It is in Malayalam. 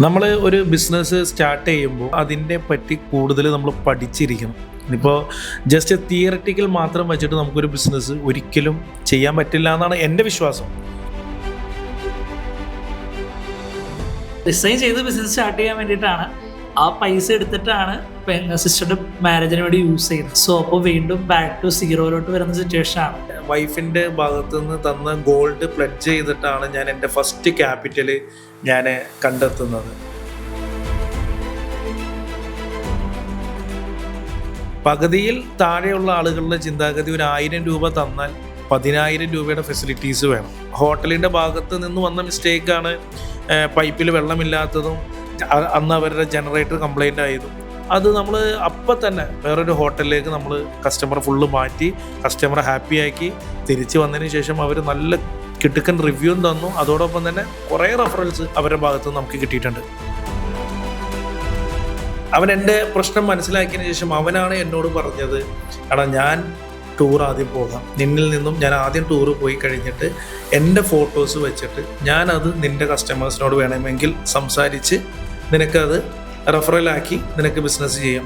നമ്മൾ ഒരു ബിസിനസ് സ്റ്റാർട്ട് ചെയ്യുമ്പോൾ അതിനെ പറ്റി കൂടുതൽ നമ്മൾ പഠിച്ചിരിക്കണം. ഇപ്പോൾ ജസ്റ്റ് തിയററ്റിക്കൽ മാത്രം വെച്ചിട്ട് നമുക്കൊരു ബിസിനസ് ഒരിക്കലും ചെയ്യാൻ പറ്റില്ല എന്നാണ് എൻ്റെ വിശ്വാസം. റിസൈൻ ചെയ്ത് ബിസിനസ് സ്റ്റാർട്ട് ചെയ്യാൻ വേണ്ടിയിട്ടാണ് ആ പൈസ എടുത്തിട്ടാണ് സിസ്റ്ററുടെ മാരേജിന് വേണ്ടി യൂസ് ചെയ്യുന്നത്. സോ അപ്പോൾ വീണ്ടും ബാക്ക് ടു സീറോയിലോട്ട് വരുന്ന സിറ്റുവേഷൻ ആണ്. വൈഫിൻ്റെ ഭാഗത്തു നിന്ന് തന്ന ഗോൾഡ് പ്ലെഡ്ജ് ചെയ്തിട്ടാണ് ഞാൻ എൻ്റെ ഫസ്റ്റ് ക്യാപിറ്റൽ ഞാൻ കണ്ടെത്തുന്നത്. പകുതിയിൽ താഴെയുള്ള ആളുകളുടെ ചിന്താഗതി ഒരു 1000 രൂപ തന്നാൽ 10,000 രൂപയുടെ ഫെസിലിറ്റീസ് വേണം. ഹോട്ടലിൻ്റെ ഭാഗത്ത് നിന്ന് വന്ന മിസ്റ്റേക്കാണ് പൈപ്പിൽ വെള്ളമില്ലാത്തതും അന്ന് അവരുടെ ജനറേറ്റർ കംപ്ലൈൻ്റ് ആയതും. അത് നമ്മൾ അപ്പം തന്നെ വേറൊരു ഹോട്ടലിലേക്ക് നമ്മൾ കസ്റ്റമറെ ഫുള്ള് മാറ്റി കസ്റ്റമറെ ഹാപ്പി ആക്കി തിരിച്ച് വന്നതിന് ശേഷം അവർ നല്ല കിട്ടുക്കൻ റിവ്യൂവും തന്നു. അതോടൊപ്പം തന്നെ കുറേ റെഫറൻസ് അവരുടെ ഭാഗത്ത് നിന്ന് നമുക്ക് കിട്ടിയിട്ടുണ്ട്. അവൻ എൻ്റെ പ്രശ്നം മനസ്സിലാക്കിയതിന് ശേഷം അവനാണ് എന്നോട് പറഞ്ഞത്, എടാ ഞാൻ ടൂർ ആദ്യം പോകാം, നിന്നിൽ നിന്നും ഞാൻ ആദ്യം ടൂറ് പോയി കഴിഞ്ഞിട്ട് എൻ്റെ ഫോട്ടോസ് വെച്ചിട്ട് ഞാനത് നിൻ്റെ കസ്റ്റമേഴ്സിനോട് വേണമെങ്കിൽ സംസാരിച്ച് നിനക്കത് റെഫറലാക്കി നിനക്ക് ബിസിനസ് ചെയ്യാം.